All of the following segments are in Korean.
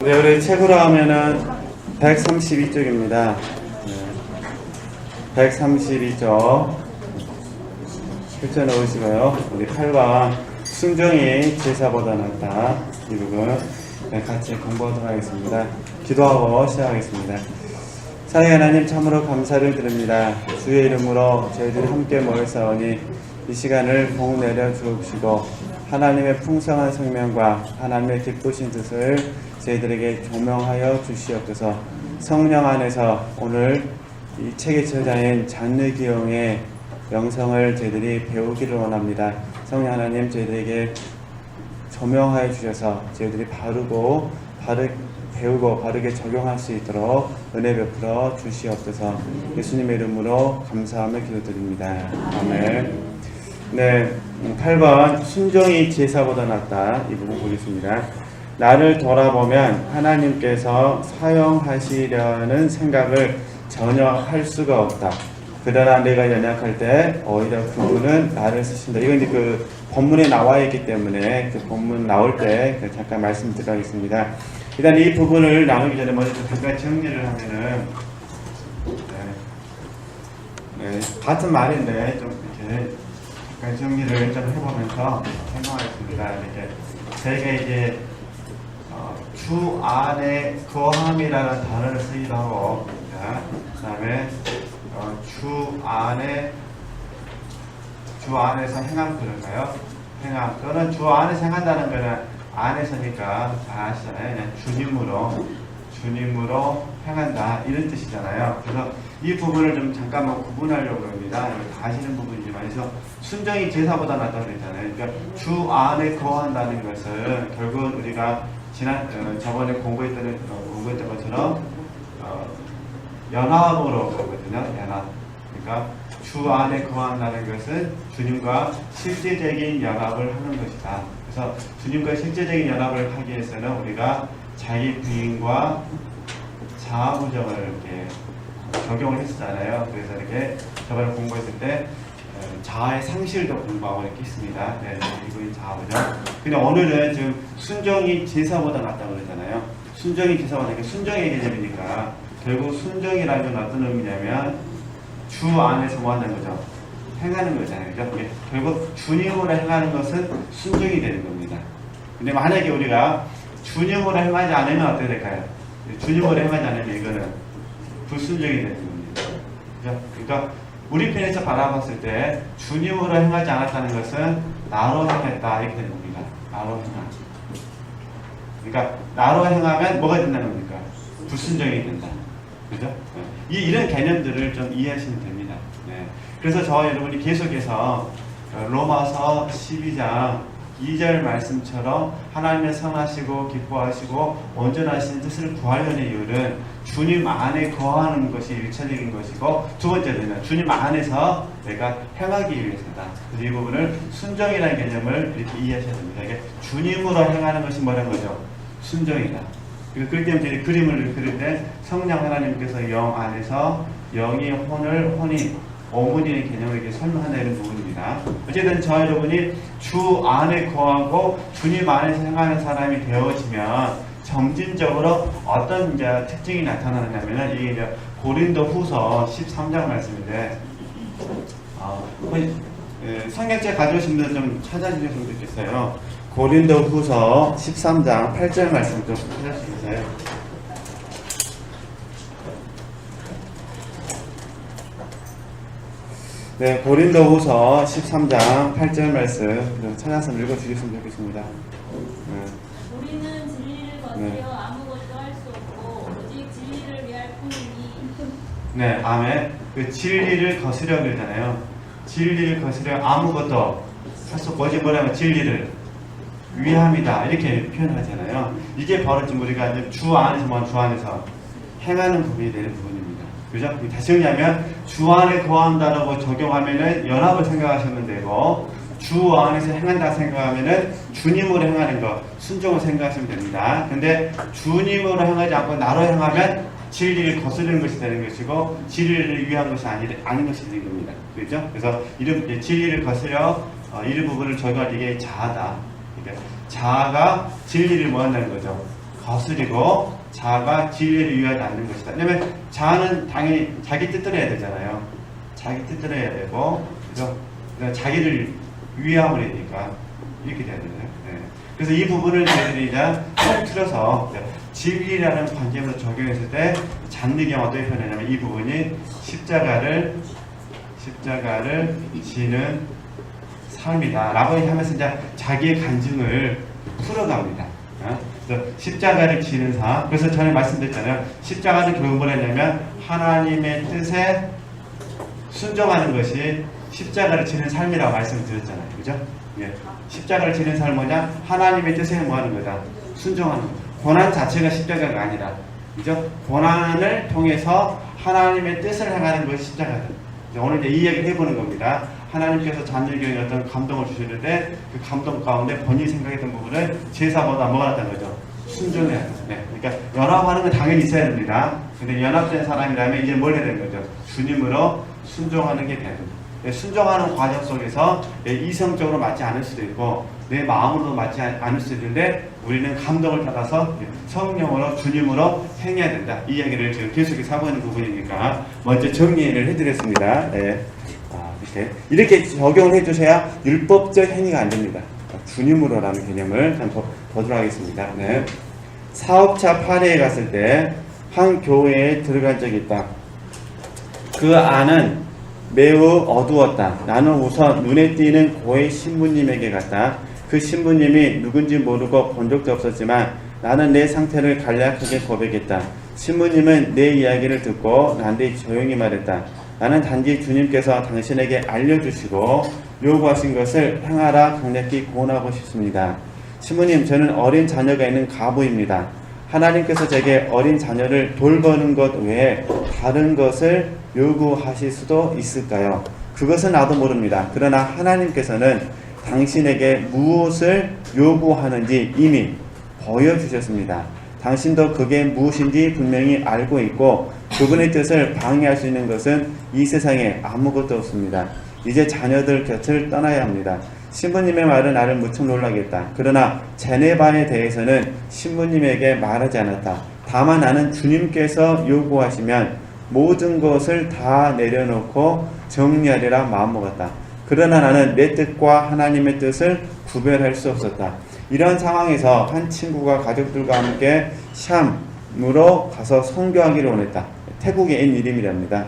네, 우리 책으로 하면은 132쪽입니다. 132쪽 펼쳐 놓으시고요. 우리 8번 순종이 제사보다 낫다 이 부분 같이 공부하도록 하겠습니다. 기도하고 시작하겠습니다. 사랑의 하나님, 참으로 감사를 드립니다. 주의 이름으로 저희들이 함께 모여사오니 이 시간을 복 내려 주옵시고 하나님의 풍성한 생명과 하나님의 기쁘신 뜻을 저희들에게 조명하여 주시옵소서. 성령 안에서 오늘 이 책의 저자인 장르 기용의 영성을 저희들이 배우기를 원합니다. 성령 하나님, 저희들에게 조명하여 주셔서 저희들이 배우고 바르게 적용할 수 있도록 은혜 베풀어 주시옵소서. 예수님의 이름으로 감사하며 기도드립니다. 아멘. 네, 8번 순종이 제사보다 낫다 이 부분 보겠습니다. 나를 돌아보면 하나님께서 사용하시려는 생각을 전혀 할 수가 없다. 그러나 내가 연약할 때 오히려 그분은 나를 쓰신다. 이건 이제 그 본문에 나와 있기 때문에 그 본문 나올 때 잠깐 말씀드리겠습니다. 일단 이 부분을 나누기 전에 먼저 잠깐 정리를 하면은 같은 말인데 좀 이렇게 잠깐 정리를 좀 해보면서 설명하겠습니다. 이렇게 저희가 이제 주 안에 거함이라는 단어를 쓰기도 하고, 그 다음에 주 안에서 행함 그런가요? 행함. 그거는 주 안에서 행한다는 거는 안에서니까 다 아시잖아요. 그냥 주님으로 행한다 이런 뜻이잖아요. 그래서 이 부분을 좀 잠깐만 구분하려고 합니다. 다 아시는 부분이지만, 그래서 순종이 제사보다 낫다고 했잖아요. 그러니까 주 안에 거한다는 것은 결국은 우리가 저번에 공부했던 것처럼 연합으로 가거든요. 연합. 그러니까 주 안에 거한다는 것은 주님과 실제적인 연합을 하는 것이다. 그래서 주님과 실제적인 연합을 하기 위해서는 우리가 자기 부인과 자아부정을 이렇게 적용을 했었잖아요. 그래서 이렇게 저번에 공부했을 때 자아의 상실도 공부하고 이렇게 있습니다. 네, 이분이 자아부정. 근데 오늘은 지금 순종이 제사보다 낫다고 그러잖아요. 순종이 제사보다 낫다. 순종의 개념이니까 결국 순종이라는 건 어떤 의미냐면 주 안에서 뭐 한다는 거죠? 행하는 거잖아요. 그죠? 결국 주님으로 행하는 것은 순종이 되는 겁니다. 근데 만약에 우리가 주님으로 행하지 않으면 어떻게 될까요? 주님으로 행하지 않으면 이거는 불순종이 되는 겁니다. 그죠? 그러니까 우리 편에서 바라봤을 때 주님으로 행하지 않았다는 것은 나로 행했다 이렇게 되는 겁니다. 나로 행함. 그러니까 나로 행하면 뭐가 된다는 겁니까? 불순종이 된다. 그죠? 이런 개념들을 좀 이해하시면 됩니다. 네. 그래서 저와 여러분이 계속해서 로마서 12장 2절 말씀처럼 하나님의 선하시고 기뻐하시고 온전하신 뜻을 구하려는 이유는 주님 안에 거하는 것이 일차적인 것이고, 두 번째는 주님 안에서 내가 행하기 위해서다. 그래서 이 부분을 순종이라는 개념을 이렇게 이해하셔야 됩니다. 이게 주님으로 행하는 것이 뭐라는 거죠? 순종이다. 그렇기 때문에 그림을 그릴 때 성령 하나님께서 영 안에서 영이 혼이 오문이의 개념을 이렇게 설명하는 부분입니다. 어쨌든 저 여러분이 주 안에 거하고 주님 안에서 행하는 사람이 되어지면 점진적으로 어떤 이제 특징이 나타나느냐면은 이게 이제 고린도 후서 13장 말씀인데, 성경책 가져오신 분들 좀 찾아주셨으면 좋겠어요. 고린도 후서 13장 8절 말씀 좀 찾아주세요. 네, 고린도 후서 13장 8절 말씀 찾아서 읽어주셨으면 좋겠습니다. 우리는 진리를 거스려 아무것도 할 수 없고 오직 진리를 위할 뿐이니. 네, 아멘. 그 진리를 거스려 그러잖아요. 진리를 거스려 아무것도 할 수 없고 오직 뭐라면 진리를 위함이다 이렇게 표현하잖아요. 이게 바로 지금 우리가 주 안에서 행하는 부분이 되는 부분입니다. 그죠? 다시 정리하면 주 안에 거한다라고 적용하면은 연합을 생각하시면 되고, 주 안에서 행한다 생각하면은 주님으로 행하는 것, 순종을 생각하시면 됩니다. 근데 주님으로 행하지 않고 나로 행하면 진리를 거스르는 것이 되는 것이고 진리를 위한 것이 아닌 것이 되는 겁니다. 그렇죠? 그래서 진리를 거스려 이런 부분을 적용할 때 이게 자아다. 그러니까 자아가 진리를 뭐 한다는 거죠? 거스리고 자아가 진리를 위하지 않는 것이다. 왜냐면 자아는 당연히 자기 뜻대로 해야 되잖아요. 자기 뜻대로 해야 되고, 그죠? 자기를 위함으로니까 이렇게 돼야 되잖아요. 네. 그래서 이 부분을 저희들이 이제 통틀어서 진리라는 관점으로 적용했을 때 장르경은 어떻게 표현하냐면 이 부분이 십자가를 지는 삶이다 라고 하면서 이제 자기의 간증을 풀어갑니다. 그래서 십자가를 지는 삶. 그래서 전에 말씀드렸잖아요. 십자가는 결국 뭐냐면 하나님의 뜻에 순종하는 것이 십자가를 지는 삶이라고 말씀을 드렸잖아요. 그죠? 예. 십자가를 지는 삶은 뭐냐? 하나님의 뜻에 뭐 하는 거다? 순종하는 거다. 고난 자체가 십자가가 아니라, 그죠? 고난을 통해서 하나님의 뜻을 행하는 것이 십자가다. 오늘 이제 이 이야기를 해보는 겁니다. 하나님께서 잔일교회에 어떤 감동을 주시는데 그 감동 가운데 본인이 생각했던 부분을 제사보다 뭐가 낫다는 거죠? 순종해야 돼요. 네. 그러니까 연합하는 건 당연히 있어야 됩니다. 근데 연합된 사람이라면 이제 뭘 해야 되는 거죠? 주님으로 순종하는 게 돼야 됩니다. 순종하는 과정 속에서 이성적으로 맞지 않을 수도 있고 내 마음으로도 맞지 않을 수도 있는데 우리는 감동을 받아서 성령으로 주님으로 행해야 된다. 이 이야기를 지금 계속해서 하고 있는 부분이니까 먼저 정리를 해드렸습니다. 네. 이렇게 적용을 해주셔야 율법적 행위가 안 됩니다. 주님으로라는 개념을 더 보도록 하겠습니다. 네. 사업차 파리에 갔을 때 한 교회에 들어간 적이 있다. 그 안은 매우 어두웠다. 나는 우선 눈에 띄는 고의 신부님에게 갔다. 그 신부님이 누군지 모르고 본 적도 없었지만 나는 내 상태를 간략하게 고백했다. 신부님은 내 이야기를 듣고 나한테 조용히 말했다. 나는 단지 주님께서 당신에게 알려주시고 요구하신 것을 행하라 강력히 권하고 싶습니다. 신부님, 저는 어린 자녀가 있는 가부입니다. 하나님께서 제게 어린 자녀를 돌보는 것 외에 다른 것을 요구하실 수도 있을까요? 그것은 나도 모릅니다. 그러나 하나님께서는 당신에게 무엇을 요구하는지 이미 보여주셨습니다. 당신도 그게 무엇인지 분명히 알고 있고 그분의 뜻을 방해할 수 있는 것은 이 세상에 아무것도 없습니다. 이제 자녀들 곁을 떠나야 합니다. 신부님의 말은 나를 무척 놀라게 했다. 그러나 제네바에 대해서는 신부님에게 말하지 않았다. 다만 나는 주님께서 요구하시면 모든 것을 다 내려놓고 정리하리라 마음먹었다. 그러나 나는 내 뜻과 하나님의 뜻을 구별할 수 없었다. 이런 상황에서 한 친구가 가족들과 함께 샴으로 가서 선교하기를 원했다. 태국의 이름이랍니다.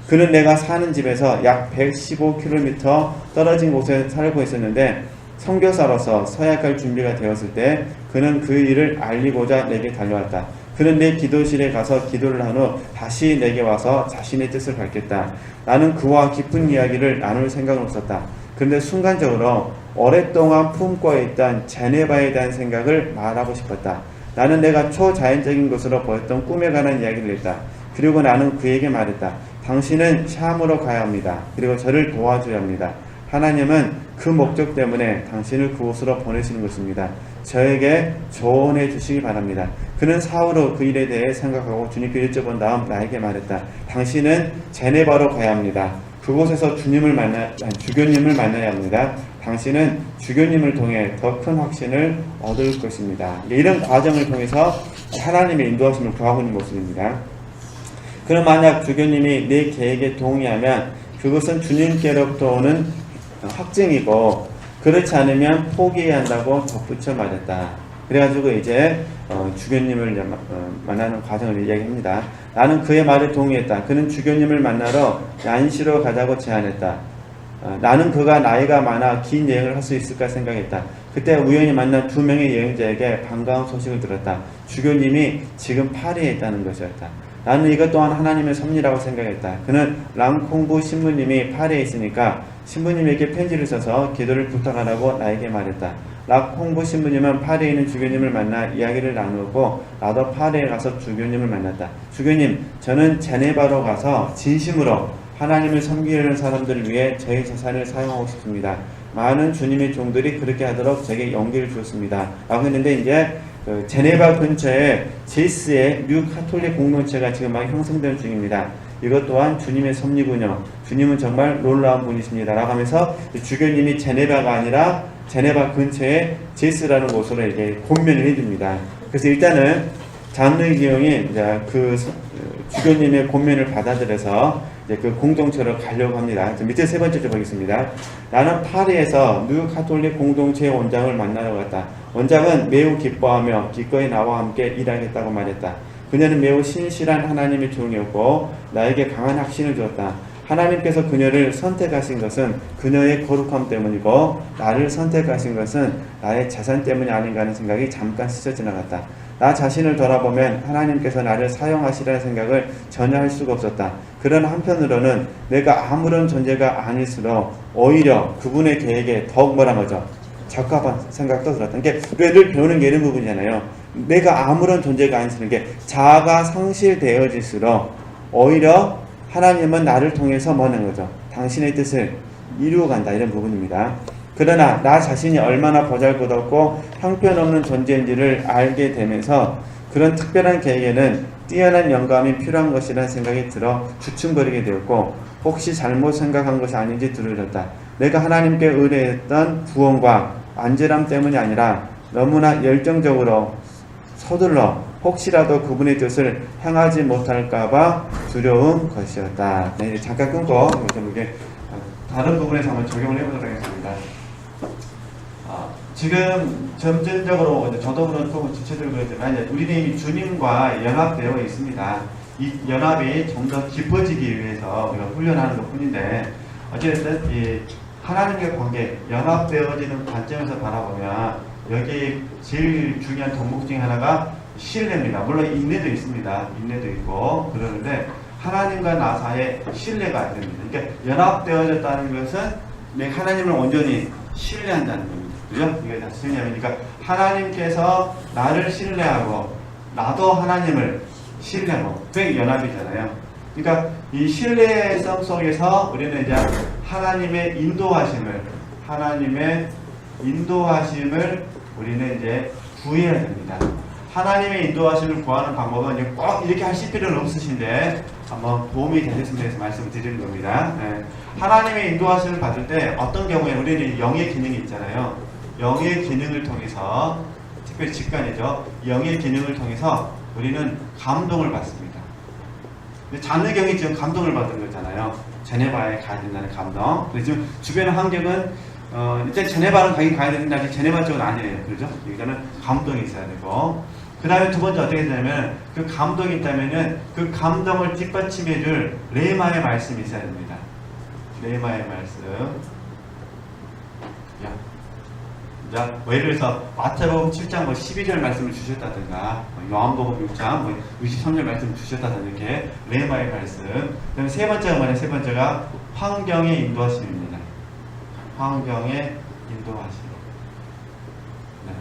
그는 내가 사는 집에서 약 115km 떨어진 곳에 살고 있었는데 선교사로서 서약할 준비가 되었을 때 그는 그 일을 알리고자 내게 달려왔다. 그는 내 기도실에 가서 기도를 한 후 다시 내게 와서 자신의 뜻을 밝혔다. 나는 그와 깊은 이야기를 나눌 생각은 없었다. 그런데 순간적으로 오랫동안 품고 있던 제네바에 대한 생각을 말하고 싶었다. 나는 내가 초자연적인 것으로 보였던 꿈에 관한 이야기를 했다. 그리고 나는 그에게 말했다. 당신은 샴으로 가야 합니다. 그리고 저를 도와줘야 합니다. 하나님은 그 목적 때문에 당신을 그곳으로 보내시는 것입니다. 저에게 조언해 주시기 바랍니다. 그는 사흘 후 그 일에 대해 생각하고 주님께 여쭤본 다음 나에게 말했다. 당신은 제네바로 가야 합니다. 그곳에서 주교님을 만나야 합니다. 당신은 주교님을 통해 더 큰 확신을 얻을 것입니다. 이런 과정을 통해서 하나님의 인도하심을 구하고 있는 모습입니다. 그럼 만약 주교님이 내 계획에 동의하면 그것은 주님께로부터 오는 확증이고 그렇지 않으면 포기해야 한다고 덧붙여 말했다. 그래가지고 이제 주교님을 만나는 과정을 이야기합니다. 나는 그의 말에 동의했다. 그는 주교님을 만나러 얀시로 가자고 제안했다. 나는 그가 나이가 많아 긴 여행을 할 수 있을까 생각했다. 그때 우연히 만난 2명의 여행자에게 반가운 소식을 들었다. 주교님이 지금 파리에 있다는 것이었다. 나는 이것 또한 하나님의 섭리라고 생각했다. 그는 랑콩부 신부님이 파리에 있으니까 신부님에게 편지를 써서 기도를 부탁하라고 나에게 말했다. 랑콩부 신부님은 파리에 있는 주교님을 만나 이야기를 나누고 나도 파리에 가서 주교님을 만났다. 주교님, 저는 제네바로 가서 진심으로 하나님을 섬기려는 사람들을 위해 저의 재산을 사용하고 싶습니다. 많은 주님의 종들이 그렇게 하도록 제게 용기를 주었습니다. 라고 했는데 이제 제네바 근처에 제스의 뉴 카톨릭 공동체가 지금 막 형성되는 중입니다. 이것 또한 주님의 섭리군요. 주님은 정말 놀라운 분이십니다. 라고 하면서 주교님이 제네바가 아니라 제네바 근처에 제스라는 곳으로 이렇게 권면을 해줍니다. 그래서 일단은 장르기용이 이제 그 주교님의 권면을 받아들여서 이제 그 공동체로 가려고 합니다. 밑에 세 번째 좀 보겠습니다. 나는 파리에서 누 가톨릭 공동체의 원장을 만나러 갔다. 원장은 매우 기뻐하며 기꺼이 나와 함께 일하겠다고 말했다. 그녀는 매우 신실한 하나님의 종이었고 나에게 강한 확신을 주었다. 하나님께서 그녀를 선택하신 것은 그녀의 거룩함 때문이고 나를 선택하신 것은 나의 재산 때문이 아닌가 하는 생각이 잠깐 스쳐 지나갔다. 나 자신을 돌아보면 하나님께서 나를 사용하시라는 생각을 전혀 할 수가 없었다. 그러나 한편으로는 내가 아무런 존재가 아닐수록 오히려 그분의 계획에 더욱 뭐란 거죠? 적합한 생각도 들었다. 그러니까 우리가 늘 배우는 게 이런 부분이잖아요. 내가 아무런 존재가 아니라는 게 자아가 상실되어질수록 오히려 하나님은 나를 통해서 뭐 하는 거죠? 당신의 뜻을 이루어간다. 이런 부분입니다. 그러나 나 자신이 얼마나 보잘것없고 형편없는 존재인지를 알게 되면서 그런 특별한 계획에는 뛰어난 영감이 필요한 것이라는 생각이 들어 주춤거리게 되었고 혹시 잘못 생각한 것이 아닌지 두려워졌다. 내가 하나님께 의뢰했던 구원과 안전함 때문이 아니라 너무나 열정적으로 서둘러 혹시라도 그분의 뜻을 행하지 못할까봐 두려운 것이었다. 네, 잠깐 끊고 좀 이게 다른 부분에서 한번 적용을 해보도록 하겠습니다. 지금 점진적으로 저도 그렇고 지체들 그렇지만 우리는 이미 주님과 연합되어 있습니다. 이 연합이 좀 더 깊어지기 위해서 우리가 훈련하는 것 뿐인데 어쨌든 이 하나님과의 관계, 연합되어지는 관점에서 바라보면 여기 제일 중요한 덕목 중에 하나가 신뢰입니다. 물론 인내도 있습니다. 인내도 있고 그러는데 하나님과 나 사이에 신뢰가 안 됩니다. 그러니까 연합되어졌다는 것은 내가 하나님을 온전히 신뢰한다는 겁니다. 그죠? 이게 다 신뢰하면 그러니까 하나님께서 나를 신뢰하고 나도 하나님을 신뢰하고 그게 연합이잖아요. 그러니까 이 신뢰성 속에서 우리는 이제 하나님의 인도하심을 우리는 이제 구해야 됩니다. 하나님의 인도하심을 구하는 방법은 꼭 이렇게 하실 필요는 없으신데 한번 도움이 되셨으면 해서 말씀을 드리는 겁니다. 네. 하나님의 인도하심을 받을 때 어떤 경우에 우리는 영의 기능이 있잖아요. 영의 기능을 통해서 특별히 직관이죠. 영의 기능을 통해서 우리는 감동을 받습니다. 장르경이 지금 감동을 받은 거잖아요. 제네바에 가야 된다는 감동. 그래서 지금 주변의 환경은 일단 제네바는 가야 된다는 제네바 쪽은 아니에요. 그렇죠? 여기서는 감동이 있어야 되고 그 다음에 두 번째 어떻게 되냐면 그 감동이 있다면은 그 감동을 뒷받침해줄 레마의 말씀이 있어야 됩니다. 레마의 말씀. 자, 예를 들어서 마태복음 7장 12절 말씀을 주셨다든가 요한복음 6장 63절 말씀을 주셨다든가 이렇게 레마의 말씀. 그다음에 세 번째가 뭐냐? 세 번째가 환경의 인도하심입니다. 환경의 인도하심. 네.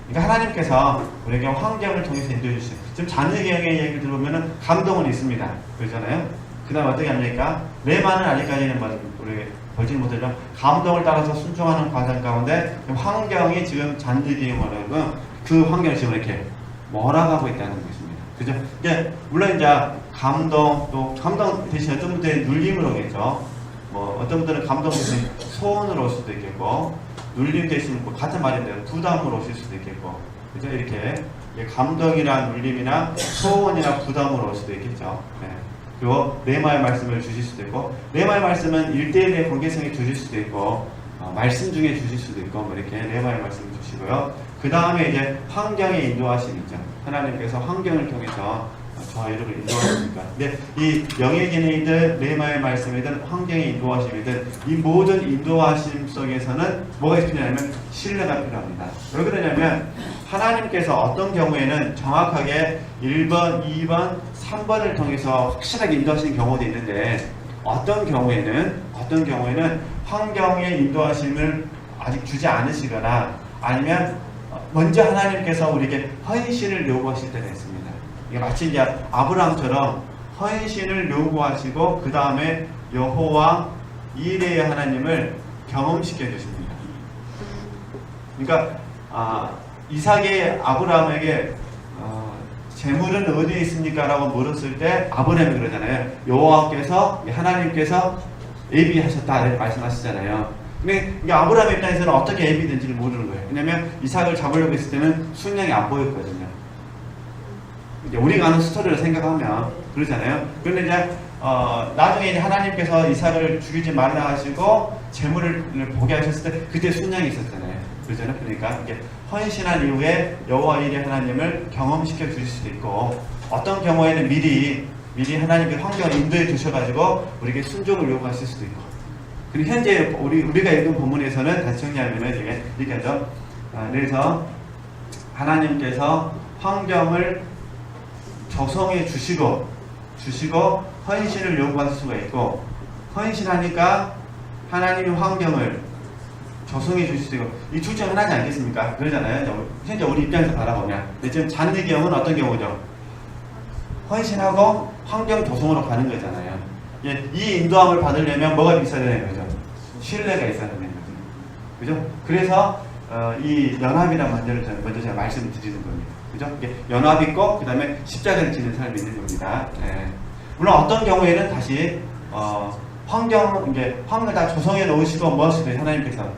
그러니까 하나님께서 우리에게 환경을 통해서 인도해 주시죠. 지금 자녀계획의 얘기를 들어보면 감동은 있습니다. 그러잖아요. 그 다음 어떻게 합니까? 레마는 아직까지는 우리 보지 못하지만 감동을 따라서 순종하는 과정 가운데 환경이 지금 잔디기용으로 그 환경을 지금 이렇게 몰아가고 있다는 것입니다. 그죠? 이제 물론 이제 감동 또 감동 대신 어떤 분들은 눌림을 오겠죠. 어떤 분들은 감동 대신 소원으로 올 수도 있겠고 눌림 대신 같은 말인데 부담으로 오실 수도 있겠고 그죠? 이렇게 감동이나 눌림이나 소원이나 부담으로 올 수도 있겠죠. 네. 그리고 레마의 말씀을 주실 수도 있고 레마의 말씀은 1대1의 관계성에 주실 수도 있고 말씀 중에 주실 수도 있고 이렇게 레마의 말씀을 주시고요. 그 다음에 이제 환경의 인도하심이죠. 하나님께서 환경을 통해서 저와 여러분을 인도하십니까. 근데 이 영의 기능이든 레마의 말씀이든 환경의 인도하심이든 이 모든 인도하심 속에서는 뭐가 필요하냐면 신뢰가 필요합니다. 왜 그러냐면 하나님께서 어떤 경우에는 정확하게 1번, 2번, 3번을 통해서 확실하게 인도하시는 경우도 있는데 어떤 경우에는 환경의 인도하심을 아직 주지 않으시거나 아니면 먼저 하나님께서 우리에게 헌신을 요구하실 때가 있습니다. 이게 마치 이제 아브라함처럼 헌신을 요구하시고 그 다음에 여호와 이레의 하나님을 경험시켜 주십니다. 그러니까 이삭이 아브라함에게 재물은 어디에 있습니까? 라고 물었을 때 아브라함이 그러잖아요. 여호와께서 하나님께서 예비하셨다 이렇게 말씀하시잖아요. 근데 이게 아브라함 입장에서는 어떻게 애비 된지를 모르는 거예요. 왜냐면 이삭을 잡으려고 했을 때는 순양이 안 보였거든요. 이제 우리가 아는 스토리를 생각하면 그러잖아요. 그런데 이제 나중에 이제 하나님께서 이삭을 죽이지 말라 하시고 재물을 보게 하셨을 때 그때 순양이 있었잖아요. 그러잖아요. 그러니까 이게 헌신한 이후에 여호와 일의 하나님을 경험시켜 주실 수도 있고, 어떤 경우에는 미리 하나님께서 환경을 인도해 주셔가지고 우리에게 순종을 요구하실 수도 있고. 그리고 현재 우리가 읽은 본문에서는 다시 정리하면은 이게 이렇게 하죠. 그래서 하나님께서 환경을 조성해 주시고 헌신을 요구할 수가 있고, 헌신하니까 하나님이 환경을 조성해 주실 수도 있고, 이 둘 중 하나지 않겠습니까? 그러잖아요. 현재 우리 입장에서 바라보면. 근데 지금 잔의 경우는 어떤 경우죠? 헌신하고 환경 조성으로 가는 거잖아요. 이 인도함을 받으려면 뭐가 있어야 되는 거죠? 신뢰가 있어야 되는 거죠. 그죠? 그래서 이 연합이라는 먼저 제가 말씀을 드리는 겁니다. 그죠? 연합이 있고 그 다음에 십자가를 지는 사람이 있는 겁니다. 네. 물론 어떤 경우에는 다시 환경을 다 조성해 놓으시고 뭐 하시면 하나님께서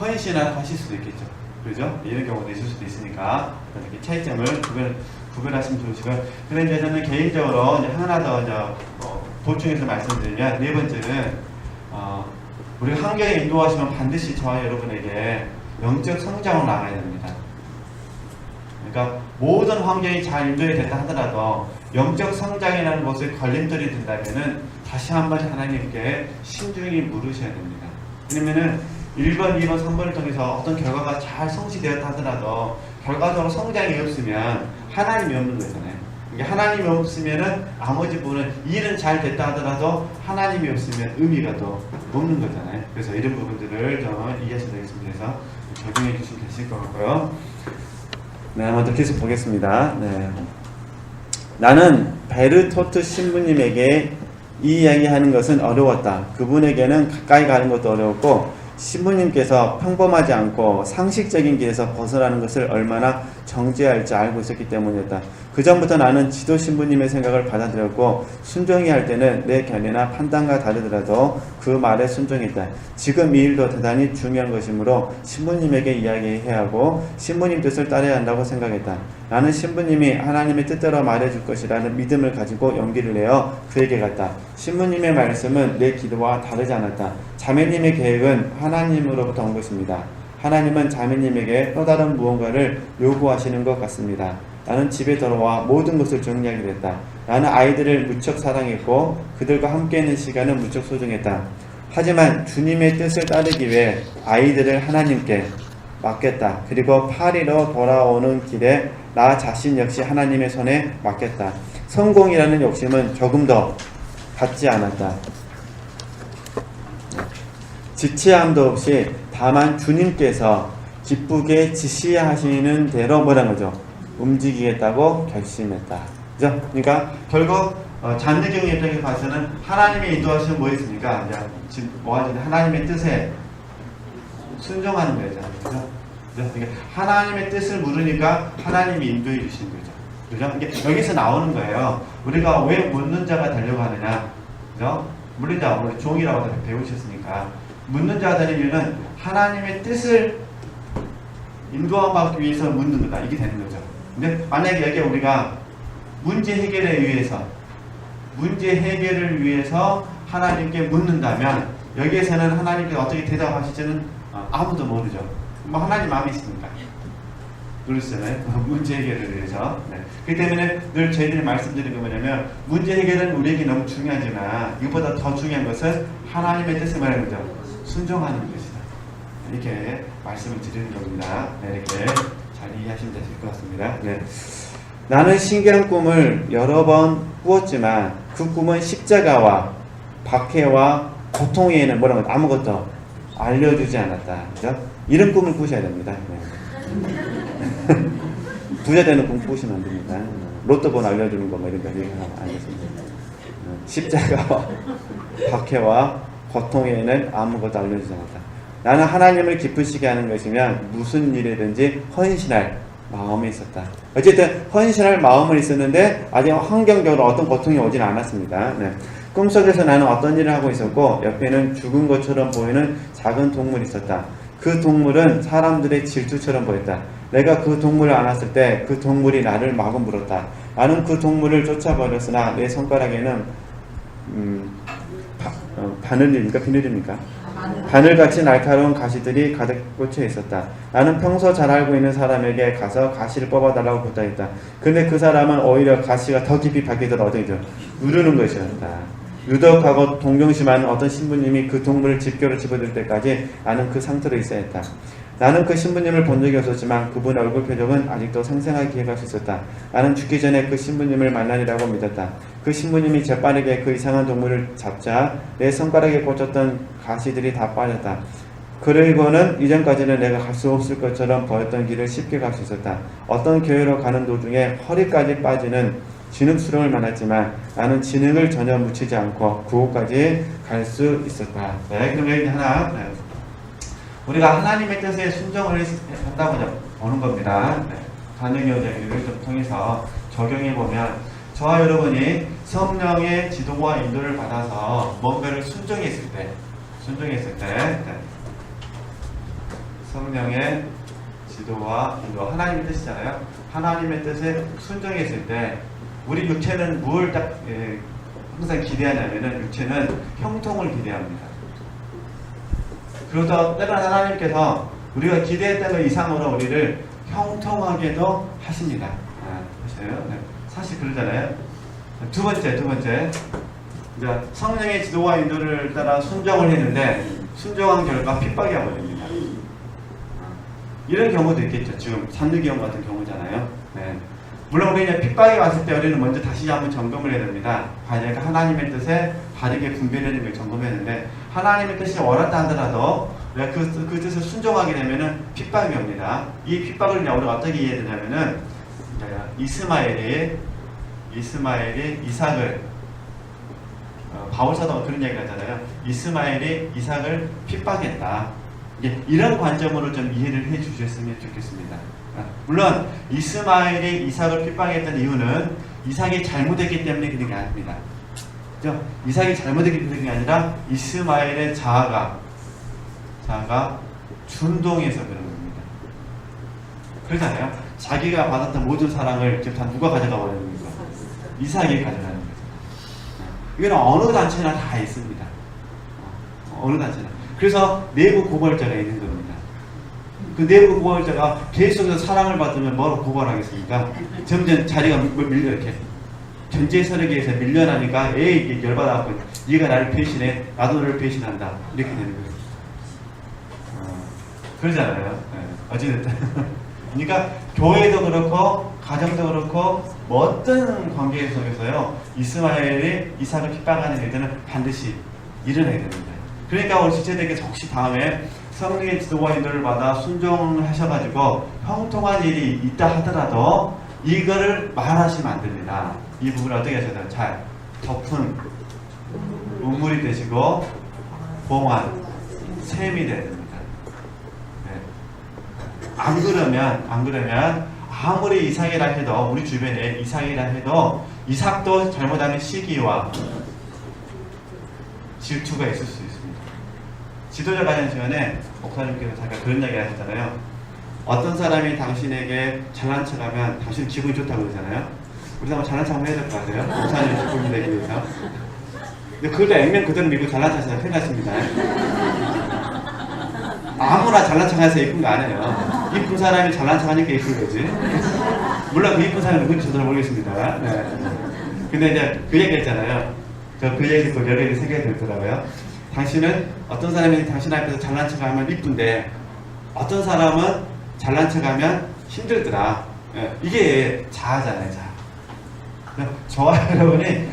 헌신을 하실 수도 있겠죠. 그죠? 이런 경우도 있을 수도 있으니까 이렇게 차이점을 구별하시면 좋으시고요. 그런데 이제 저는 개인적으로 이제 하나 더 보충해서 말씀드리면, 네 번째는 우리가 환경에 인도하시면 반드시 저와 여러분에게 영적 성장으로 나가야 됩니다. 그러니까 모든 환경이 잘 인도가 됐다 하더라도 영적 성장이라는 것에 걸림돌이 된다면은 다시 한번 하나님께 신중히 물으셔야 됩니다. 왜냐면은 1번, 2번, 3번을 통해서 어떤 결과가 잘 성취되었다 하더라도 결과적으로 성장이 없으면 하나님이 없는 거잖아요. 이게 하나님이 없으면은 나머지 부분은 일은 잘 됐다 하더라도 하나님이 없으면 의미가 또 없는 거잖아요. 그래서 이런 부분들을 좀 이해하셔야 되겠습니다. 그래서 적용해 주시면 되실 것 같고요. 네, 한번 더 계속 보겠습니다. 네. 나는 베르토트 신부님에게 이 이야기 하는 것은 어려웠다. 그분에게는 가까이 가는 것도 어려웠고, 신부님께서 평범하지 않고 상식적인 길에서 벗어나는 것을 얼마나 정죄할지 알고 있었기 때문이었다. 그 전부터 나는 지도 신부님의 생각을 받아들였고, 순종해야 할 때는 내 견해나 판단과 다르더라도 그 말에 순종했다. 지금 이 일도 대단히 중요한 것이므로 신부님에게 이야기해야 하고 신부님 뜻을 따라야 한다고 생각했다. 나는 신부님이 하나님의 뜻대로 말해줄 것이라는 믿음을 가지고 용기를 내어 그에게 갔다. 신부님의 말씀은 내 기도와 다르지 않았다. 자매님의 계획은 하나님으로부터 온 것입니다. 하나님은 자매님에게 또 다른 무언가를 요구하시는 것 같습니다. 나는 집에 돌아와 모든 것을 정리하기로 했다. 나는 아이들을 무척 사랑했고 그들과 함께 있는 시간은 무척 소중했다. 하지만 주님의 뜻을 따르기 위해 아이들을 하나님께 맡겼다. 그리고 파리로 돌아오는 길에 나 자신 역시 하나님의 손에 맡겼다. 성공이라는 욕심은 조금 더 갖지 않았다. 지체함도 없이 다만 주님께서 기쁘게 지시하시는 대로 뭐라는 거죠? 움직이겠다고 결심했다. 그죠? 그러니까 결국 잔느경의 입장에서 봐서는 하나님의 인도하시면 뭐 있습니까? 지금 뭐 하죠? 하나님의 뜻에 순종하는 거죠. 그죠? 그러니까 하나님의 뜻을 물으니까 하나님이 인도해 주시는 거죠. 그죠? 이게 여기서 나오는 거예요. 우리가 왜 묻는 자가 되려고 하느냐? 그죠? 물론 우리 종이라고 배우셨으니까 묻는 자가 되는 이유는 하나님의 뜻을 인도하기 위해서 묻는 거다. 이게 되는 거죠. 근데 만약에 여기 우리가 문제 해결을 위해서 하나님께 묻는다면 여기에서는 하나님께서 어떻게 대답하실지는 아무도 모르죠. 뭐 하나님 마음이 있으니까 그렇잖아요. 문제 해결을 위해서. 네. 그렇기 때문에 늘 저희들이 말씀드리는 게 뭐냐면 문제 해결은 우리에게 너무 중요하지만 이것보다 더 중요한 것은 하나님의 뜻을 말하는 거죠. 순종하는 것이다. 이렇게 말씀을 드리는 겁니다. 네, 이렇게 잘 이해하시면 되실 것 같습니다. 네. 나는 신기한 꿈을 여러 번 꾸었지만 그 꿈은 십자가와 박해와 고통에는 뭐라고 아무것도 알려주지 않았다. 그죠? 이런 꿈을 꾸셔야 됩니다. 네. 부자 되는 꿈 꾸시면 안 됩니다. 로또 번 알려주는 거 뭐 이런 거 얘기하면 안 됐습니다. 십자가와 박해와 고통에는 아무것도 알려주지 않았다. 나는 하나님을 기쁘시게 하는 것이면 무슨 일이든지 헌신할 마음이 있었다. 어쨌든 헌신할 마음은 있었는데 아직 환경적으로 어떤 고통이 오지는 않았습니다. 네. 꿈속에서 나는 어떤 일을 하고 있었고 옆에는 죽은 것처럼 보이는 작은 동물이 있었다. 그 동물은 사람들의 질투처럼 보였다. 내가 그 동물을 안았을 때 그 동물이 나를 마구 물었다. 나는 그 동물을 쫓아버렸으나 내 손가락에는 바늘입니까? 비늘입니까? 바늘같이 날카로운 가시들이 가득 꽂혀 있었다. 나는 평소 잘 알고 있는 사람에게 가서 가시를 뽑아달라고 부탁했다. 근데 그 사람은 오히려 가시가 더 깊이 박히도록 어떻게 누르는 것이었다. 유덕하고 동정심한 어떤 신부님이 그 동물을 집게로 집어들 때까지 나는 그 상태로 있어야 했다. 나는 그 신부님을 본 적이 없었지만 그분의 얼굴 표정은 아직도 생생하게 기억할 수 있었다. 나는 죽기 전에 그 신부님을 만나리라고 믿었다. 그 신부님이 재빠르게 그 이상한 동물을 잡자 내 손가락에 꽂혔던 가시들이 다 빠졌다. 그리고는 이전까지는 내가 갈 수 없을 것처럼 보였던 길을 쉽게 갈 수 있었다. 어떤 교회로 가는 도중에 허리까지 빠지는 진흙수렁을 만났지만 나는 진흙을 전혀 묻히지 않고 그곳까지 갈 수 있었다. 네, 그럼 여기 하나 우리가 하나님의 뜻에 순종을 한다고 보는 겁니다. 네, 단역여자를 좀 통해서 적용해보면 저와 여러분이 성령의 지도와 인도를 받아서 뭔가를 순종했을 때 네, 성령의 지도와 인도, 하나님의 뜻이잖아요. 하나님의 뜻에 순종했을 때 우리 육체는 뭘 항상 기대하냐면은 육체는 형통을 기대합니다. 그러다 때로는 하나님께서 우리가 기대했던 것 이상으로 우리를 형통하게도 하십니다. 보세요. 네. 사실 그러잖아요. 두 번째. 이제 성령의 지도와 인도를 따라 순종을 했는데 순종한 결과 핍박이 와버립니다. 이런 경우도 있겠죠. 지금 산누기형 같은 경우잖아요. 네. 물론 우리는 핍박이 왔을 때 우리는 먼저 다시 한번 점검을 해야 됩니다. 과연 하나님의 뜻에 바르게 분별하는 걸 점검해야 되는데 하나님의 뜻이 옳았다 하더라도 내가 그 뜻을 순종하게 되면은 핍박이 옵니다. 이 핍박을 우리가 어떻게 이해해야 되냐면은 이스마엘이 이삭을 바울사도가 그런 얘기를 하잖아요. 이스마엘이 이삭을 핍박했다. 이런 관점으로 좀 이해를 해 주셨으면 좋겠습니다. 물론 이스마엘이 이삭을 핍박했던 이유는 이삭이 잘못했기 때문에 그런 게 아닙니다. 그죠? 이삭이 잘못했기 때문에 그게 아니라 이스마엘의 자아가 준동해서 그런 겁니다. 그러잖아요. 자기가 받았던 모든 사랑을 지금 다 누가 가져가 버리는 겁니까? 이삭이 가져가는 거죠. 이건 어느 단체나 다 있습니다. 어느 단체나. 그래서 내부 고발자가 있는 겁니다. 그 내부 고발자가 계속해서 사랑을 받으면 뭐로 고발하겠습니까? 점점 자리가 밀려 이렇게 전제 서력에서 밀려나니까 에이 열받아갖고 네가 나를 배신해 나도 너를 배신한다 이렇게 되는 거예요. 그러잖아요. 네. 어찌됐든 그러니까 교회도 그렇고 가정도 그렇고 뭐 어떤 관계 속에서요 이스마엘이 이삭을 핍박하는 일들은 반드시 일어나야 됩니다. 그러니까 우리 지체들께서 혹시 다음에 성령의 지도와 인도를 받아 순종을 하셔가지고 형통한 일이 있다 하더라도 이거를 말하시면 안 됩니다. 이 부분을 어떻게 하셔야 돼요? 잘 덮은 우물이 되시고 봉한 샘이 돼야 됩니다. 네. 안 그러면 아무리 이삭이라 해도 우리 주변에 이삭이라 해도 이삭도 잘못하는 시기와 질투가 있을 수 있습니다. 지도자 관련 시간에 목사님께서 잠깐 그런 이야기 하셨잖아요. 어떤 사람이 당신에게 잘난 척하면 당신 기분이 좋다고 그러잖아요. 우리 한번 잘난 척 한번 해야 될 것 같아요. 목사님 기분이 되기 위해서. 근데 그것도 액면 그대로 믿고 잘난 척 하시면 큰일 났습니다. 아무나 잘난 척 해서 이쁜 거 아니에요. 이쁜 사람이 잘난 척 하니까 이쁜 거지. 물론 그 이쁜 사람이 누군지 저도 모르겠습니다. 네. 근데 이제 그 얘기 했잖아요. 저 그 얘기 듣고 여러 가지 생각이 들더라고요. 당신은 어떤 사람이 당신 앞에서 잘난 척하면 이쁜데 어떤 사람은 잘난 척하면 힘들더라. 예, 이게 자아잖아요. 자아. 저와 여러분이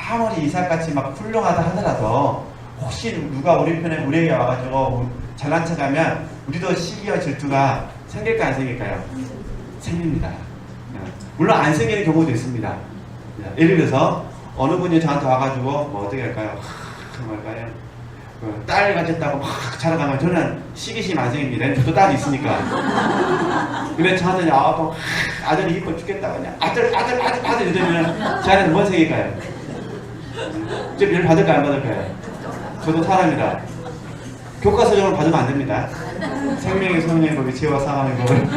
아무리 이삭같이 막 훌륭하다 하더라도 혹시 누가 우리 편에 우리에게 와가지고 잘난 척하면 우리도 시기와 질투가 생길까 안 생길까요? 생깁니다. 예, 물론 안 생기는 경우도 있습니다. 예, 예를 들어서 어느 분이 저한테 와가지고 뭐 어떻게 할까요? 뭐랄까요? 딸 가졌다고 막 자랑하면 저는 시기심 안 생깁니다. 저도 딸이 있으니까. 근데 저한테 아들이 이뻐 죽겠다 그냥 아들 이러면 제 안에는 뭔 생길까요? 좀 열 받을까요? 안 받을까요? 저도 사람이라. 교과서적으로 받으면 안 됩니다. 생명의 성령의 법이 죄와 사망의 법을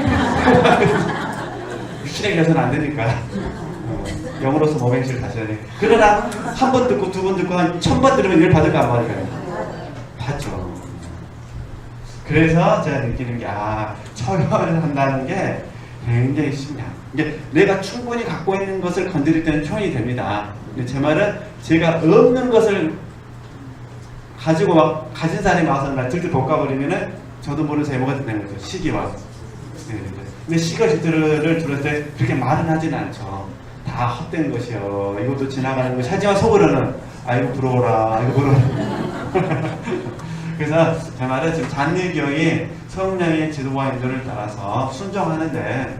실행해서는 안 되니까. 영으로서 모맹실을 다시 해야 돼. 그러나 한 번 듣고 두 번 듣고 한 1000번 들으면 열 받을까 안 받을까요? 받죠. 그래서 제가 느끼는 게 처혈을 한다는 게 굉장히 쉽냐. 이게 내가 충분히 갖고 있는 것을 건드릴 때는 표현이 됩니다. 근데 제 말은 제가 없는 것을 가지고 막 가진 사람이 와서 나 들들 볶아버리면은 저도 모르는 사이에 뭐가 된다는 거죠. 시기와. 근데 시가 들을 들을 때 그렇게 말은 하지는 않죠. 다 헛된 것이요. 이것도 지나가는 것이. 하지만 속으로는 아이고 부러워라. 아이고 부러워라. 그래서 제 말은 지금 잔류경이 성령의 지도와 인도를 따라서 순종하는데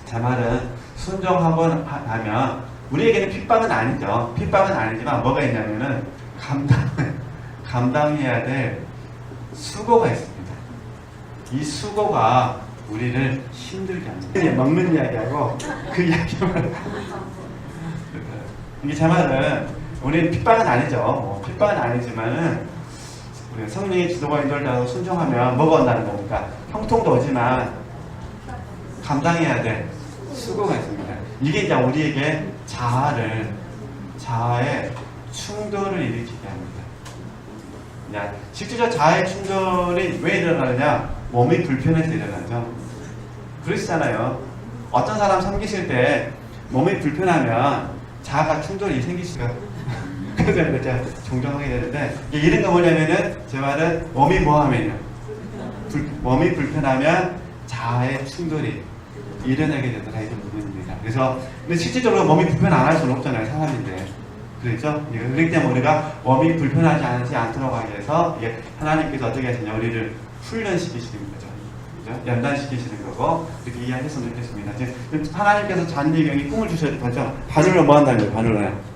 제 말은 순종하고 나면 우리에게는 핍박은 아니죠. 핍박은 아니지만 뭐가 있냐면은 감당해야 될 수고가 있습니다. 이 수고가 우리를 힘들게 합니다. 먹는 이야기하고 그 이야기만 이게 제 말은 우리는 핍박은 아니죠. 핍박은 아니지만은 우리가 성령의 지도와 인도를 따라서 순종하면 뭐가 온다는 겁니까? 형통도 오지만 감당해야 될 수고가 있습니다. 이게 이제 우리에게 자아의 충돌을 일으키게 합니다. 실제로 자아의 충돌이 왜 일어나느냐? 몸이 불편해서 일어나죠. 그러시잖아요. 어떤 사람 섬기실 때 몸이 불편하면 자아가 충돌이 생길 수가 그래서 제가 종종 하게 되는데 이런 거 뭐냐면은 제 말은 몸이 뭐하면요. 몸이 불편하면 자아의 충돌이 일어나게 되더라 이런 부분입니다. 그래서 근데 실질적으로 몸이 불편 안 할 수는 없잖아요. 사람인데. 그렇죠? 그렇기 때문에 우리가 몸이 불편하지 않도록 하기 위해서 이게 하나님께서 어떻게 하시냐 우리를 훈련시키시는 거죠. 그죠? 연단시키시는 거고 이렇게 이해했으면 좋겠습니다. 지금 하나님께서 잔디경이 꿈을 주셨죠. 바늘로 뭐 한다는 거예요? 바늘로요.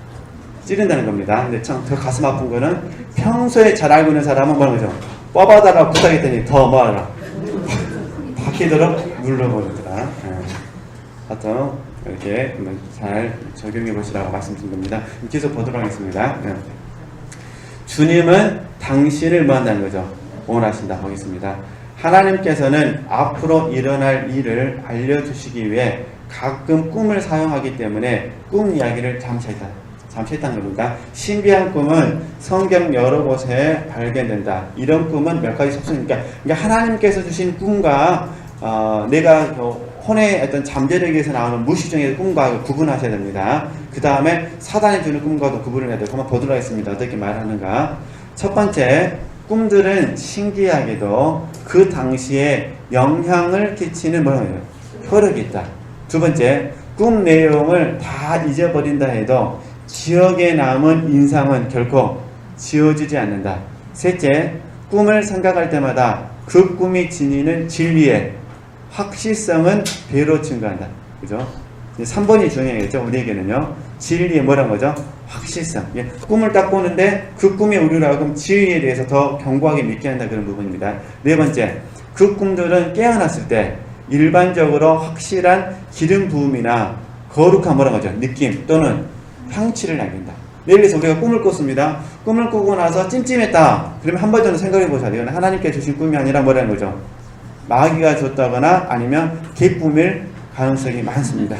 찌른다는 겁니다. 근데 참 더 가슴 아픈 거는 평소에 잘 알고 있는 사람은 뭐라는 거죠? 뽑아다가 부탁했더니 더 뭐하라? 바퀴도록 눌러버리더라. 하여튼 이렇게 잘 적용해 보시라고 말씀드린 겁니다. 계속 보도록 하겠습니다. 주님은 당신을 뭐 한다는 거죠? 원하신다. 보겠습니다. 하나님께서는 앞으로 일어날 일을 알려주시기 위해 가끔 꿈을 사용하기 때문에 꿈 이야기를 잠시 했다는 겁니다. 신비한 꿈은 성경 여러 곳에 발견된다. 이런 꿈은 몇 가지 속성이니까 그러니까 하나님께서 주신 꿈과 내가 혼의 어떤 잠재력에서 나오는 무시정의 꿈과 구분하셔야 됩니다. 그 다음에 사단이 주는 꿈과도 구분을 해야 되고 한번 보도록 하겠습니다. 어떻게 말하는가. 첫 번째, 꿈들은 신기하게도 그 당시에 영향을 끼치는 뭐예요? 효력이 있다. 두 번째, 꿈 내용을 다 잊어버린다 해도 기억에 남은 인상은 결코 지워지지 않는다. 셋째, 꿈을 생각할 때마다 그 꿈이 지니는 진리의 확실성은 배로 증가한다. 그죠? 3번이 중요하겠죠. 우리에게는요. 진리의 뭐란 거죠? 확실성. 꿈을 딱 꾸는데 그 꿈이 우리로 하여금 진리에 대해서 더 견고하게 믿게 한다. 그런 부분입니다. 네 번째, 그 꿈들은 깨어났을 때 일반적으로 확실한 기름 부음이나 거룩한 뭐란 거죠? 느낌 또는 향취를 남긴다. 예를 들어서 우리가 꿈을 꿨습니다. 꿈을 꾸고 나서 찜찜했다. 그러면 한 번 정도 생각해 보셔야 돼요. 하나님께 주신 꿈이 아니라 뭐라는 거죠? 마귀가 줬다거나 아니면 개꿈일 가능성이 많습니다.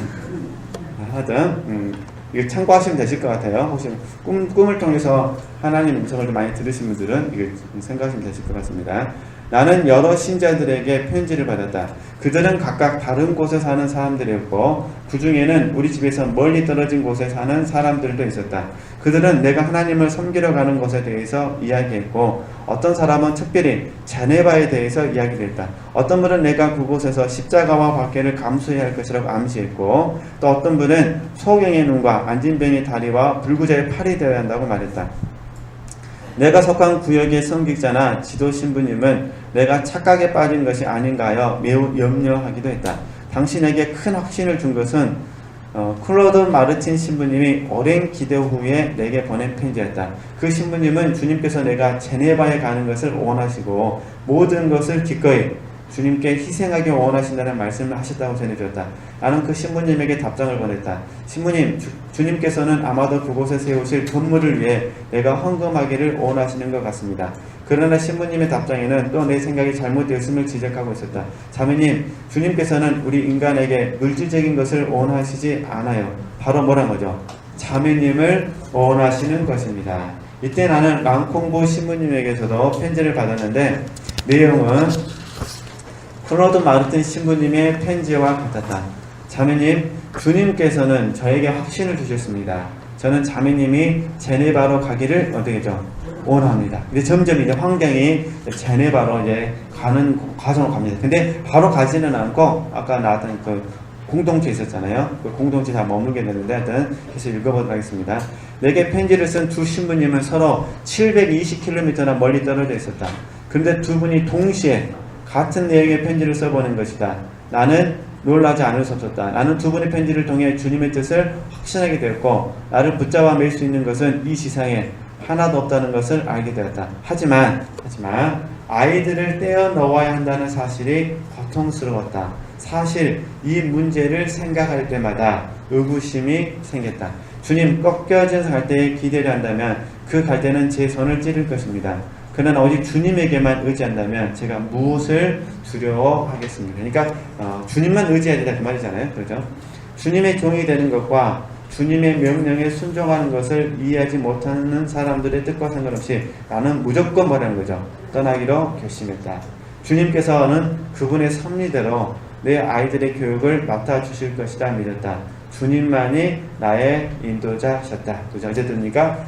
하여튼 이거 참고하시면 되실 것 같아요. 혹시 꿈을 통해서 하나님 음성을 좀 많이 들으신 분들은 이거 생각하시면 되실 것 같습니다. 나는 여러 신자들에게 편지를 받았다. 그들은 각각 다른 곳에 사는 사람들이었고 그 중에는 우리 집에서 멀리 떨어진 곳에 사는 사람들도 있었다. 그들은 내가 하나님을 섬기러 가는 것에 대해서 이야기했고 어떤 사람은 특별히 제네바에 대해서 이야기를 했다. 어떤 분은 내가 그곳에서 십자가와 박해를 감수해야 할 것이라고 암시했고 또 어떤 분은 소경의 눈과 안진병의 다리와 불구자의 팔이 되어야 한다고 말했다. 내가 속한 구역의 성직자나 지도 신부님은 내가 착각에 빠진 것이 아닌가 하여 매우 염려하기도 했다. 당신에게 큰 확신을 준 것은 클로드 마르틴 신부님이 오랜 기도 후에 내게 보낸 편지였다. 그 신부님은 주님께서 내가 제네바에 가는 것을 원하시고 모든 것을 기꺼이 주님께 희생하기 원하신다는 말씀을 하셨다고 전해주었다. 나는 그 신부님에게 답장을 보냈다. 신부님, 주님께서는 아마도 그곳에 세우실 건물을 위해 내가 헌금하기를 원하시는 것 같습니다. 그러나 신부님의 답장에는 또 내 생각이 잘못되었음을 지적하고 있었다. 자매님, 주님께서는 우리 인간에게 물질적인 것을 원하시지 않아요. 바로 뭐란 거죠? 자매님을 원하시는 것입니다. 이때 나는 랑콩보 신부님에게서도 편지를 받았는데 내용은 클로드 마르틴 신부님의 편지와 같았다. 자매님, 주님께서는 저에게 확신을 주셨습니다. 저는 자매님이 제네바로 가기를 어떻게죠? 원합니다. 근데 점점 이제 환경이 제네바로 이제 가는 과정으로 갑니다. 근데 바로 가지는 않고 아까 나왔던 그 공동체 있었잖아요. 그 공동체 다 머물게 되는데 하여튼 계속 읽어보도록 하겠습니다. 내게 편지를 쓴 두 신부님은 서로 720km나 멀리 떨어져 있었다. 그런데 두 분이 동시에 같은 내용의 편지를 써보는 것이다. 나는 놀라지 않을 수 없었다. 나는 두 분의 편지를 통해 주님의 뜻을 확신하게 되었고 나를 붙잡아 맬 수 있는 것은 이 세상에 하나도 없다는 것을 알게 되었다. 하지만 아이들을 떼어 넣어야 한다는 사실이 고통스러웠다. 사실 이 문제를 생각할 때마다 의구심이 생겼다. 주님, 꺾여진 갈대에 기대를 한다면 그 갈대는 제 손을 찌를 것입니다. 그러나 오직 주님에게만 의지한다면 제가 무엇을 두려워하겠습니까? 그러니까 주님만 의지해야 된다 그 말이잖아요. 그렇죠? 주님의 종이 되는 것과 주님의 명령에 순종하는 것을 이해하지 못하는 사람들의 뜻과 상관없이 나는 무조건 뭐라는 거죠? 떠나기로 결심했다. 주님께서는 그분의 섭리대로 내 아이들의 교육을 맡아주실 것이다 믿었다. 주님만이 나의 인도자셨다. 그죠? 어쨌든 그러니까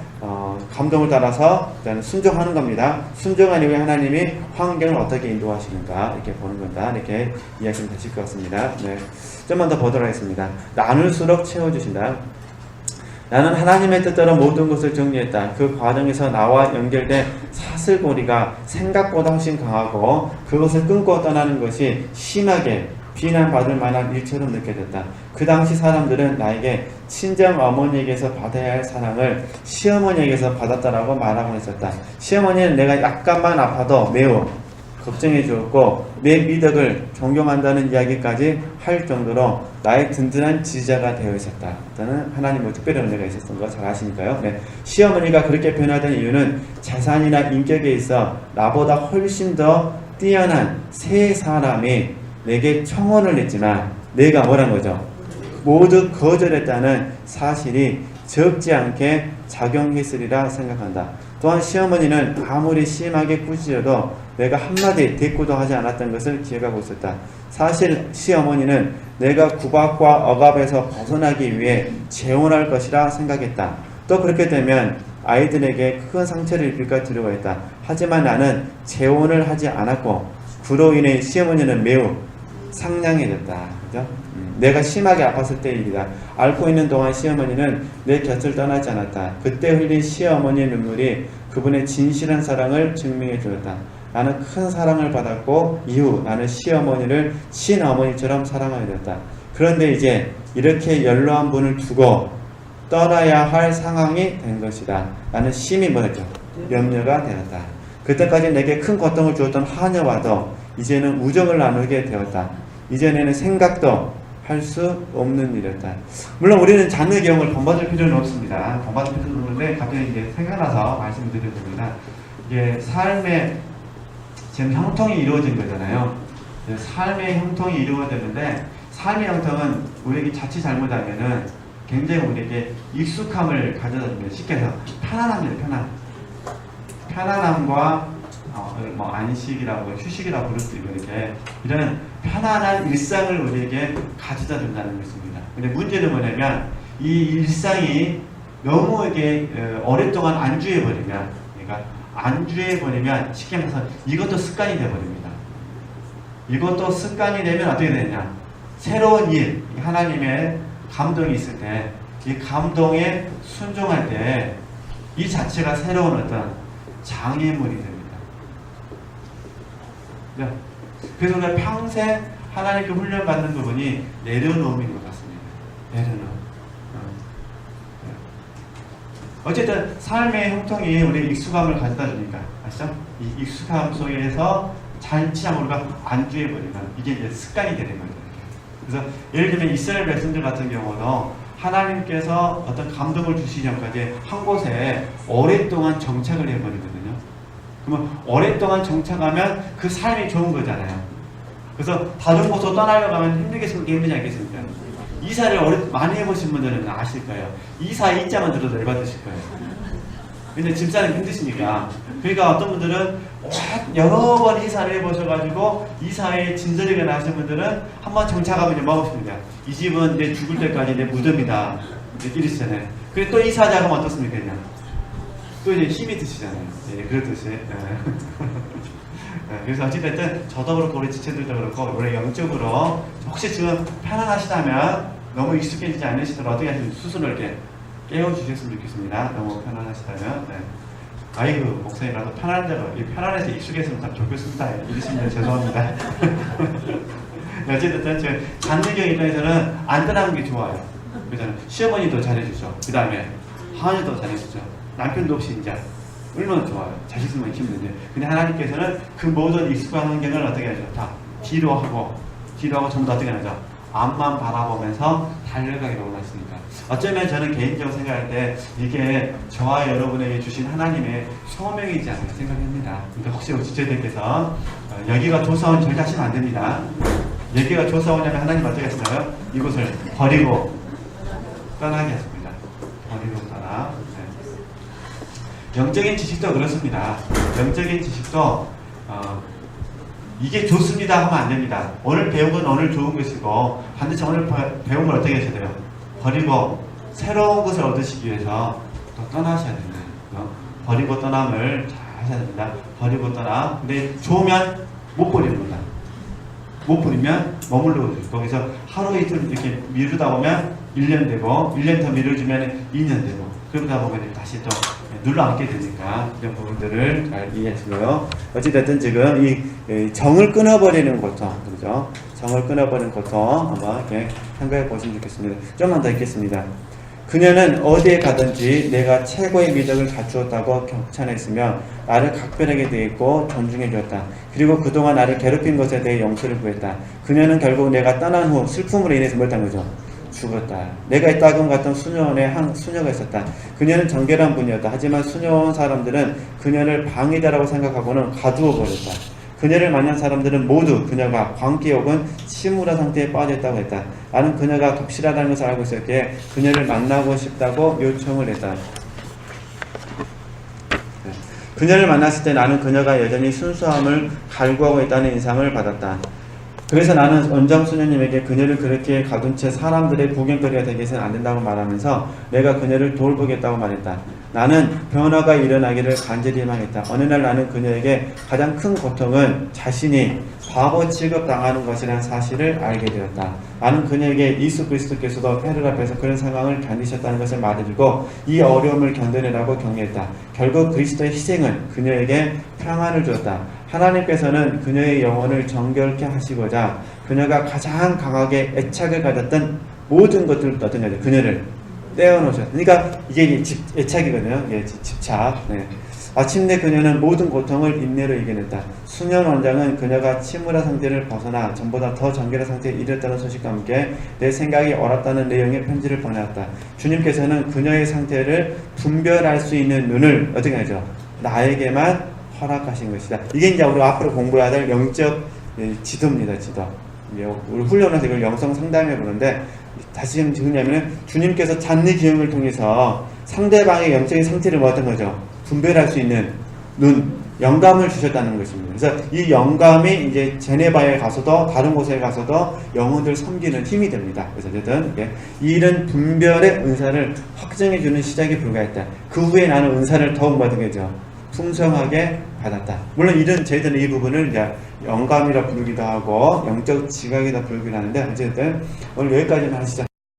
감동을 따라서 일단 순종하는 겁니다. 순종한 이후에 하나님이 환경을 어떻게 인도하시는가 이렇게 보는 건다. 이렇게 이해하시면 되실 것 같습니다. 네. 좀만 더 보도록 하겠습니다. 나눌수록 채워주신다. 나는 하나님의 뜻대로 모든 것을 정리했다. 그 과정에서 나와 연결된 사슬고리가 생각보다 훨씬 강하고 그것을 끊고 떠나는 것이 심하게 비난받을 만한 일처럼 느껴졌다. 그 당시 사람들은 나에게 친정 어머니에게서 받아야 할 사랑을 시어머니에게서 받았다라고 말하곤 했었다. 시어머니는 내가 약간만 아파도 매우 걱정해 주었고 내 미덕을 존경한다는 이야기까지 할 정도로 나의 든든한 지지자가 되어 있었다. 저는 하나님의 특별한 은혜가 있었던 거 잘 아시니까요. 네. 시어머니가 그렇게 변화된 이유는 재산이나 인격에 있어 나보다 훨씬 더 뛰어난 세 사람이 내게 청혼을 했지만 내가 뭐란 거죠? 모두 거절했다는 사실이 적지 않게 작용했으리라 생각한다. 또한 시어머니는 아무리 심하게 꾸짖어도 내가 한마디 대꾸도 하지 않았던 것을 기억하고 있었다. 사실 시어머니는 내가 구박과 억압에서 벗어나기 위해 재혼할 것이라 생각했다. 또 그렇게 되면 아이들에게 큰 상처를 입힐까 두려워했다. 하지만 나는 재혼을 하지 않았고 그로 인해 시어머니는 매우 상냥해졌다. 그죠? 내가 심하게 아팠을 때의 일이다. 앓고 있는 동안 시어머니는 내 곁을 떠나지 않았다. 그때 흘린 시어머니의 눈물이 그분의 진실한 사랑을 증명해 주었다. 나는 큰 사랑을 받았고 이후 나는 시어머니를 친어머니처럼 사랑하게 되었다. 그런데 이제 이렇게 연로한 분을 두고 떠나야 할 상황이 된 것이다. 나는 심히 뭐랬죠? 염려가 되었다. 그때까지 내게 큰 고통을 주었던 하녀와도 이제는 우정을 나누게 되었다. 이전에는 생각도 할 수 없는 일이었다. 물론 우리는 자녀 경험을 본받을 필요는 없습니다. 본받을 필요는 없는데 갑자기 이제 생각나서 말씀을 드려야 됩니다. 이게 삶의 지금 형통이 이루어진 거잖아요. 삶의 형통이 이루어졌는데 삶의 형통은 우리에게 자칫 잘못하면은 굉장히 우리에게 익숙함을 가져다 줍니다. 쉽게 해서 편안함입니다. 편안함과 뭐 안식이라고 휴식이라고 부를 수 있고 이렇게 이런 편안한 일상을 우리에게 가져다 준다는 것입니다. 근데 문제는 뭐냐면 이 일상이 너무 이게 오랫동안 안주해 버리면, 그러니까 안주해 버리면 쉽게 말해서 이것도 습관이 돼 버립니다. 이것도 습관이 되면 어떻게 되냐? 새로운 일, 하나님의 감동이 있을 때, 이 감동에 순종할 때 이 자체가 새로운 어떤 장애물이 됩니다. 그래서 우리가 평생 하나님께 훈련받는 부분이 내려놓음인 것 같습니다. 내려놓음. 어쨌든 삶의 형통이 우리 익숙함을 가져다 주니까, 아시죠? 이 익숙함 속에서 잔치하고 우리가 안주해버리면 이게 이제 습관이 되는 거예요. 그래서 예를 들면 이스라엘 백성들 같은 경우도 하나님께서 어떤 감동을 주시기 전까지 한 곳에 오랫동안 정착을 해버리거든요. 그러면 오랫동안 정착하면 그 삶이 좋은 거잖아요. 그래서 다른 곳으로 떠나려고 하면 힘들겠습니까? 힘들지 않겠습니까? 이사를 많이 해보신 분들은 아실 거예요. 이사 이자만 들어도 열받으실 거예요. 근데 집 사는 힘드시니까. 그러니까 어떤 분들은 여러 번 이사를 해보셔가지고 이사에 진저리가 나신 분들은 한번 정착하면 이제 먹으십니다. 이 집은 내 죽을 때까지 내 무덤이다. 이제 이러시잖아요. 그리고 또 이사하자 하면 어떻습니까? 그냥 또 이제 힘이 드시잖아요. 예, 그렇듯이. 그래서 어찌됐든 저도 그렇고 우리 지체들도 그렇고 우리 영적으로 혹시 지금 편안하시다면 너무 익숙해지지 않으시더라도 어떻게 하시면 스스로 이렇게 깨워주셨으면 좋겠습니다. 너무 편안하시다면. 네. 아이고 목사님이라도 편안한 대로 편안해서 익숙했으면 참 좋겠습니다. 이러시면 죄송합니다. 네, 어쨌든 지금 장르경 입장에서는 안전한 게 좋아요. 그래서 시어머니도 잘해주죠. 그 다음에 하은이도 잘해주죠. 남편도 없이 이제 얼마나 좋아요. 자식 있으면 힘든데. 근데 하나님께서는 그 모든 익숙한 환경을 어떻게 하죠? 다 뒤로 하고 전부 다 어떻게 하죠? 앞만 바라보면서 달려가기를 원하시니까. 어쩌면 저는 개인적으로 생각할 때 이게 저와 여러분에게 주신 하나님의 소명이지 않을까 생각합니다. 그러니까 혹시 지체들께서 여기가 조사원 절대 하시면 안 됩니다. 여기가 조사원이라면 하나님 어떻게 하시나요? 이곳을 버리고 떠나게 하십니다. 버리고 떠나. 영적인 지식도 그렇습니다. 영적인 지식도 이게 좋습니다 하면 안 됩니다. 오늘 배운 건 오늘 좋은 것이고 반드시 오늘 배운 걸 어떻게 하셔야 돼요? 버리고 새로운 것을 얻으시기 위해서 또 떠나셔야 됩니다. 버리고 떠남을 잘 하셔야 됩니다. 버리고 떠나. 근데 좋으면 못 버립니다. 못 버리면 머물러 거기서 하루 이틀 이렇게 미루다 보면 1년 되고 1년 더 미뤄주면 2년 되고 그러다 보면 다시 또 눌러앉게 되니까 이런 부분들을 잘 이해하시고요. 어찌됐든 지금 이 정을 끊어버리는 고통, 그죠? 정을 끊어버리는 고통 한번 이렇게 생각해 보시면 좋겠습니다. 좀만 더 읽겠습니다. 그녀는 어디에 가든지 내가 최고의 미덕을 갖추었다고 격찬했으며 나를 각별하게 대했고 존중해 주었다. 그리고 그동안 나를 괴롭힌 것에 대해 용서를 구했다. 그녀는 결국 내가 떠난 후 슬픔으로 인해서 뭘한 거죠? 죽었다. 내가 이따금 같은 수녀원에 한 수녀가 있었다. 그녀는 정결한 분이었다. 하지만 수녀원 사람들은 그녀를 방해자라고 생각하고는 가두어 버렸다. 그녀를 만난 사람들은 모두 그녀가 광기 혹은 침울한 상태에 빠져있다고 했다. 나는 그녀가 독실하다는 것을 알고 있었기에 그녀를 만나고 싶다고 요청을 했다. 그녀를 만났을 때 나는 그녀가 여전히 순수함을 갈구하고 있다는 인상을 받았다. 그래서 나는 원장 수녀님에게 그녀를 그렇게 가둔 채 사람들의 구경거리가 되게 해서는 안 된다고 말하면서 내가 그녀를 돌보겠다고 말했다. 나는 변화가 일어나기를 간절히 희망했다. 어느 날 나는 그녀에게 가장 큰 고통은 자신이 바보 취급당하는 것이라는 사실을 알게 되었다. 나는 그녀에게 예수 그리스도께서도 테러 앞에서 그런 상황을 견디셨다는 것을 말해주고 이 어려움을 견뎌내라고 격려했다. 결국 그리스도의 희생은 그녀에게 평안을 주었다. 하나님께서는 그녀의 영혼을 정결케 하시고자 그녀가 가장 강하게 애착을 가졌던 모든 것들부터 어떤 거죠? 그녀를 떼어놓으셨다. 그러니까 이게 애착이거든요. 예, 집착. 네. 마침내 그녀는 모든 고통을 인내로 이겨냈다. 수년 원장은 그녀가 침울한 상태를 벗어나 전보다 더 정결한 상태에 이르렀다는 소식과 함께 내 생각이 옳았다는 내용의 편지를 보내왔다. 주님께서는 그녀의 상태를 분별할 수 있는 눈을 어떻게 하죠? 나에게만 허락하신 것이다. 이게 이제 우리 앞으로 공부해야 될 영적 지도입니다. 지도. 우리 훈련에서 이걸 영성 상담해 보는데 다시 좀 지으냐면은 주님께서 잔리 기형을 통해서 상대방의 영적인 상태를 뭐 어떤 거죠? 분별할 수 있는 눈, 영감을 주셨다는 것입니다. 그래서 이 영감이 이제 제네바에 가서도 다른 곳에 가서도 영혼들 섬기는 힘이 됩니다. 그래서 어쨌든 이런 분별의 은사를 확정해 주는 시작에 불과했다. 그 후에 나는 은사를 더욱 받은 거죠. 풍성하게 받았다. 물론 이런 저희들은 이 부분을 이제 영감이라 부르기도 하고 영적 지각이라 부르기도 하는데 어쨌든 오늘 여기까지만 하시죠.